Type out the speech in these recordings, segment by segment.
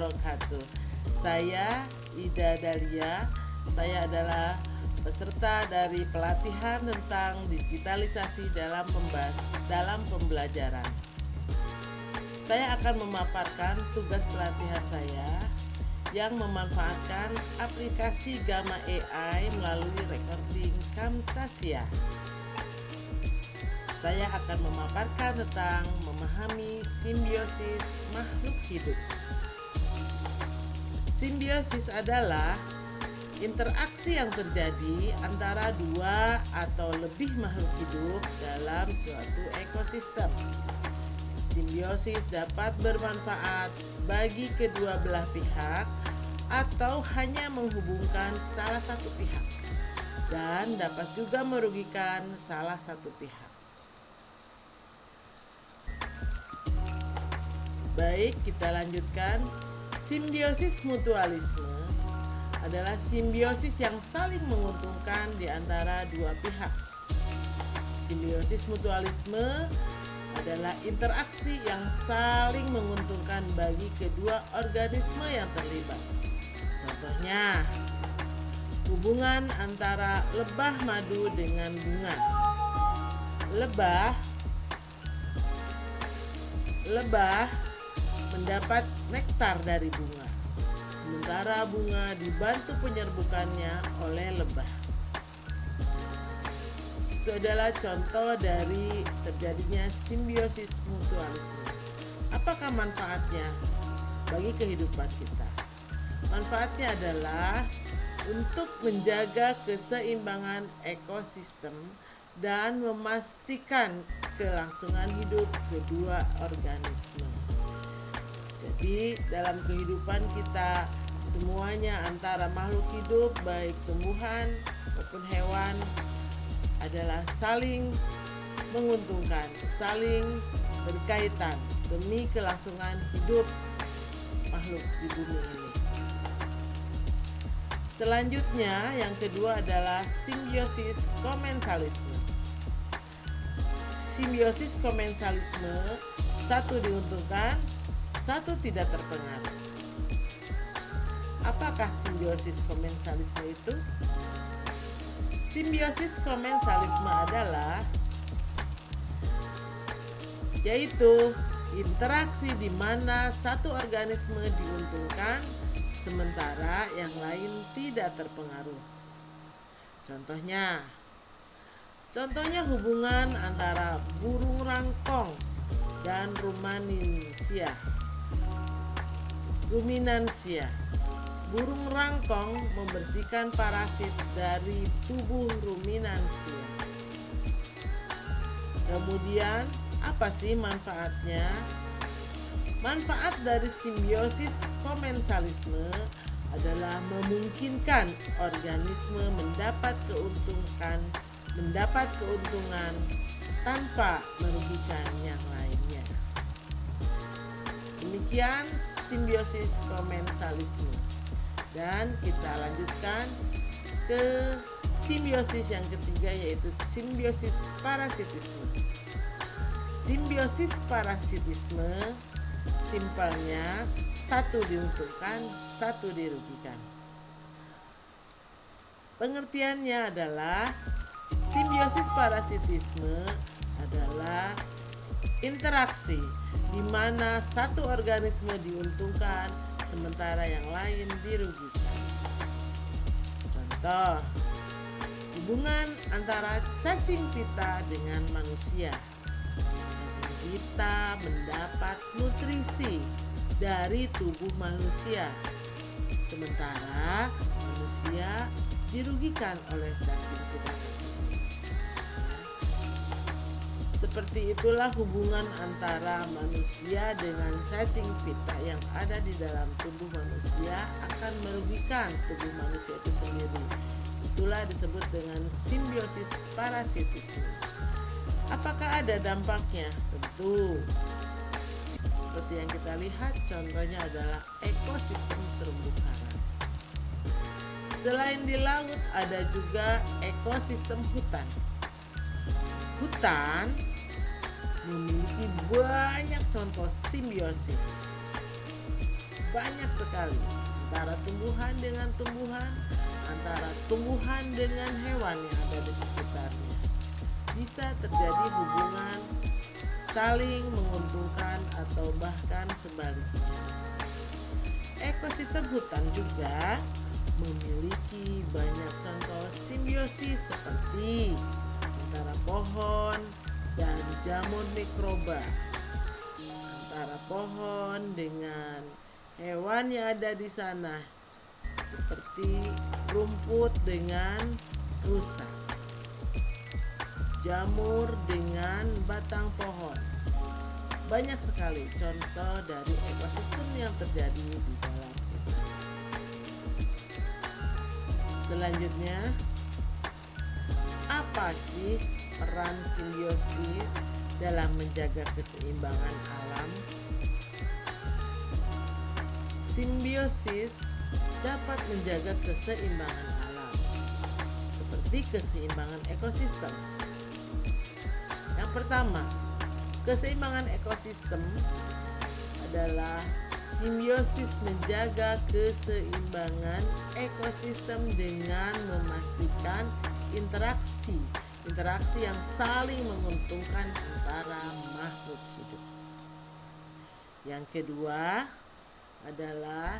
wabarakatuh. Saya Ida Dahlia. Saya adalah peserta dari pelatihan tentang digitalisasi dalam pembelajaran. Saya akan memaparkan tugas pelatihan saya yang memanfaatkan aplikasi Gamma AI melalui recording Camtasia. Saya akan memaparkan tentang memahami simbiosis makhluk hidup. Simbiosis adalah interaksi yang terjadi antara dua atau lebih makhluk hidup dalam suatu ekosistem. Simbiosis dapat bermanfaat bagi kedua belah pihak atau hanya menghubungkan salah satu pihak, dan dapat juga merugikan salah satu pihak. Baik, kita lanjutkan. Simbiosis mutualisme adalah simbiosis yang saling menguntungkan di antara dua pihak. Simbiosis mutualisme adalah interaksi yang saling menguntungkan bagi kedua organisme yang terlibat. Contohnya, hubungan antara lebah madu dengan bunga. Lebah mendapat nektar dari bunga, sementara bunga dibantu penyerbukannya oleh lebah. Itu adalah contoh dari terjadinya simbiosis mutualisme. Apakah manfaatnya bagi kehidupan kita? Manfaatnya adalah untuk menjaga keseimbangan ekosistem dan memastikan kelangsungan hidup kedua organisme. Jadi dalam kehidupan kita semuanya antara makhluk hidup baik tumbuhan maupun hewan adalah saling menguntungkan, saling berkaitan demi kelangsungan hidup makhluk di bumi ini. Selanjutnya yang kedua adalah simbiosis komensalisme. Simbiosis komensalisme, satu diuntungkan, satu tidak terpengaruh. Apakah simbiosis komensalisme itu? Simbiosis komensalisme adalah yaitu interaksi di mana satu organisme diuntungkan sementara yang lain tidak terpengaruh. Contohnya hubungan antara burung rangkong dan ruminansia. Burung rangkong membersihkan parasit dari tubuh ruminansia. Kemudian, apa sih manfaatnya? Manfaat dari simbiosis komensalisme adalah memungkinkan organisme mendapat keuntungan tanpa merugikan yang lainnya. Demikian simbiosis komensalisme. Dan kita lanjutkan ke simbiosis yang ketiga, yaitu simbiosis parasitisme. Simbiosis parasitisme simpelnya satu diuntungkan, satu dirugikan. Pengertiannya adalah simbiosis parasitisme adalah interaksi di mana satu organisme diuntungkan sementara yang lain dirugikan. Contoh, hubungan antara cacing pita dengan manusia. Cacing pita mendapat nutrisi dari tubuh manusia, sementara manusia dirugikan oleh cacing pita. Seperti itulah hubungan antara manusia dengan cacing pita yang ada di dalam tubuh manusia akan merugikan tubuh manusia itu sendiri. Itulah disebut dengan simbiosis parasitisme. Apakah ada dampaknya? Tentu. Seperti yang kita lihat, contohnya adalah ekosistem terumbu karang. Selain di laut, ada juga ekosistem hutan. Hutan memiliki banyak contoh simbiosis. banyak sekali antara tumbuhan dengan tumbuhan, antara tumbuhan dengan hewan yang ada di sekitarnya. Bisa terjadi hubungan saling menguntungkan atau bahkan sebaliknya. Ekosistem hutan juga memiliki banyak contoh simbiosis seperti antara pohon dan jamur mikroba, antara pohon dengan hewan yang ada di sana seperti rumput dengan rusa, jamur dengan batang pohon. Banyak sekali contoh dari ekosistem yang terjadi di dalam hutan. Selanjutnya, apa sih peran simbiosis dalam menjaga keseimbangan alam? Simbiosis dapat menjaga keseimbangan alam, seperti keseimbangan ekosistem. Yang pertama, keseimbangan ekosistem adalah simbiosis menjaga keseimbangan ekosistem dengan memastikan interaksi yang saling menguntungkan antara makhluk hidup. Yang kedua adalah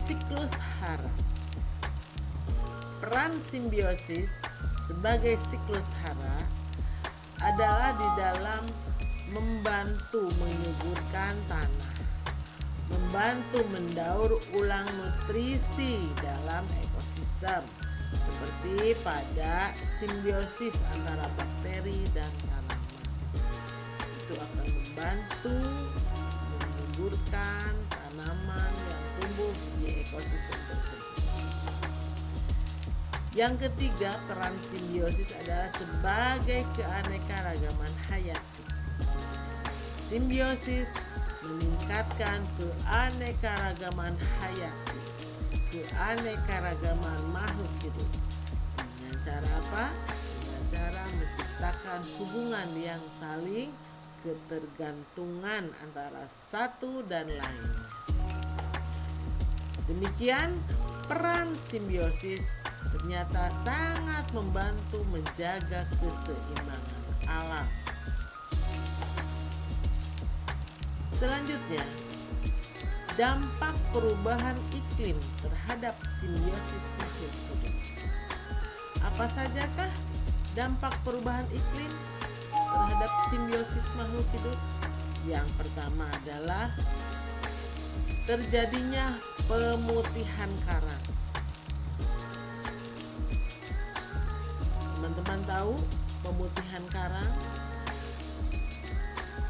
siklus hara. Peran simbiosis sebagai siklus hara adalah di dalam membantu menyuburkan tanah, membantu mendaur ulang nutrisi dalam ekosistem, seperti pada simbiosis antara bakteri dan tanaman. Itu akan membantu menyuburkan tanaman yang tumbuh di ekosistem tersebut. Yang ketiga, peran simbiosis adalah sebagai keanekaragaman hayati. Simbiosis meningkatkan keanekaragaman hayati, keanekaragaman makhluk hidup. Dengan cara apa? Dengan cara menciptakan hubungan yang saling ketergantungan antara satu dan lain. Demikian, peran simbiosis ternyata sangat membantu menjaga keseimbangan alam. Selanjutnya, dampak perubahan iklim terhadap simbiosis makhluk hidup. Apa sajakah dampak perubahan iklim terhadap simbiosis makhluk hidup? Yang pertama adalah terjadinya pemutihan karang. Teman-teman tahu pemutihan karang?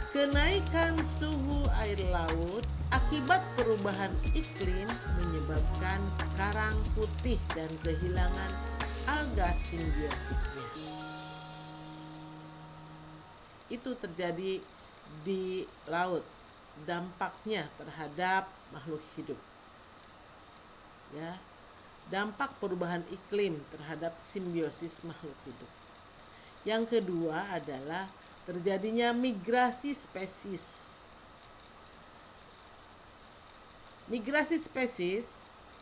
Kenaikan suhu air laut akibat perubahan iklim menyebabkan karang putih dan kehilangan alga simbiosisnya. Itu terjadi di laut, dampaknya terhadap makhluk hidup. Ya, dampak perubahan iklim terhadap simbiosis makhluk hidup. Yang kedua adalah terjadinya migrasi spesies. Migrasi spesies,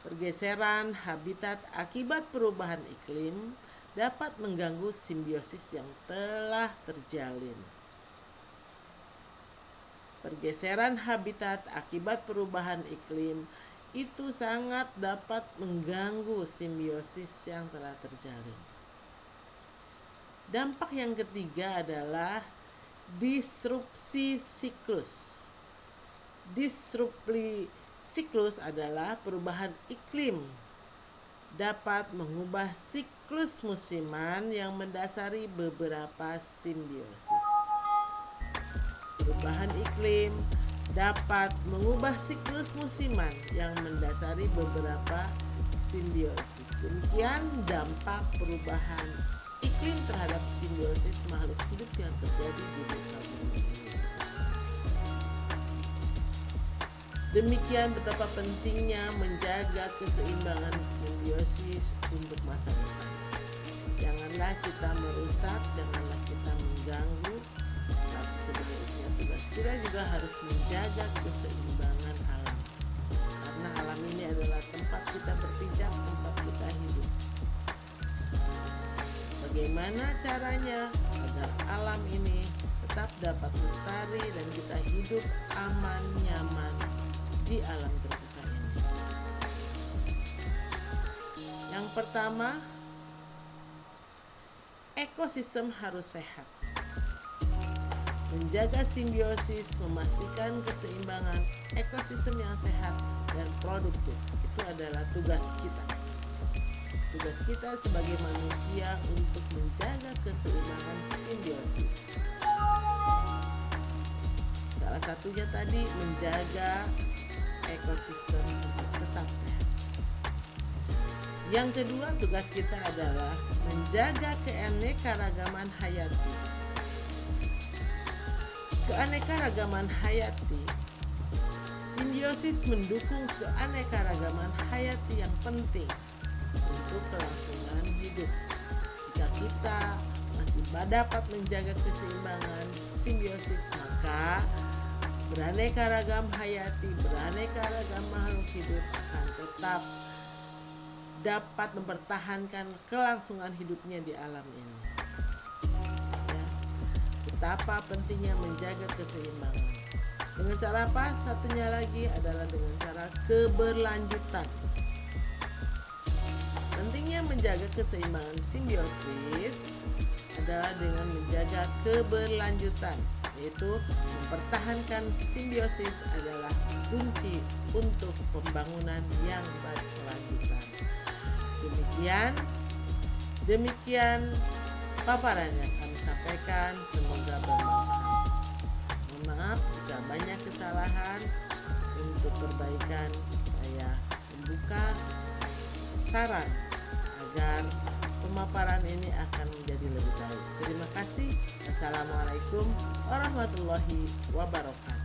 pergeseran habitat akibat perubahan iklim dapat mengganggu simbiosis yang telah terjalin. Pergeseran habitat akibat perubahan iklim itu sangat dapat mengganggu simbiosis yang telah terjalin. Dampak yang ketiga adalah disrupsi siklus. Disrupsi siklus adalah perubahan iklim dapat mengubah siklus musiman yang mendasari beberapa simbiosis. Perubahan iklim dapat mengubah siklus musiman yang mendasari beberapa simbiosis. Demikian dampak perubahan iklim terhadap simbiosis makhluk hidup yang terjadi di muka bumi. Demikian betapa pentingnya menjaga keseimbangan simbiosis untuk masa depan. Janganlah kita merusak, janganlah kita mengganggu, tapi sebenarnya tugas kita juga harus menjaga keseimbangan alam. alam ini adalah tempat kita berpijak, tempat kita hidup. Bagaimana caranya agar alam ini tetap dapat lestari dan kita hidup aman, nyaman di alam terbuka ini? Yang pertama, ekosistem harus sehat. Menjaga simbiosis, memastikan keseimbangan ekosistem yang sehat dan produktif. Itu adalah tugas kita. Tugas kita sebagai manusia untuk menjaga keseimbangan simbiosis. Salah satunya tadi menjaga ekosistem untuk tetap sehat. Yang kedua, tugas kita adalah menjaga keanekaragaman hayati. Keanekaragaman hayati, simbiosis mendukung keanekaragaman hayati yang penting untuk kelangsungan hidup. Jika kita masih dapat menjaga keseimbangan simbiosis, maka beraneka ragam hayati, beraneka ragam makhluk hidup akan tetap dapat mempertahankan kelangsungan hidupnya di alam ini. Ya, betapa pentingnya menjaga keseimbangan. Dengan cara apa? Satunya lagi adalah dengan cara keberlanjutan. Pentingnya menjaga keseimbangan simbiosis adalah dengan menjaga keberlanjutan, yaitu mempertahankan simbiosis adalah kunci untuk pembangunan yang berkelanjutan. Demikian paparan yang kami sampaikan, semoga bermanfaat. Mohon maaf jika banyak kesalahan. Untuk perbaikan saya membuka saran agar pemaparan ini akan menjadi lebih baik. Terima kasih. Wassalamualaikum warahmatullahi wabarakatuh.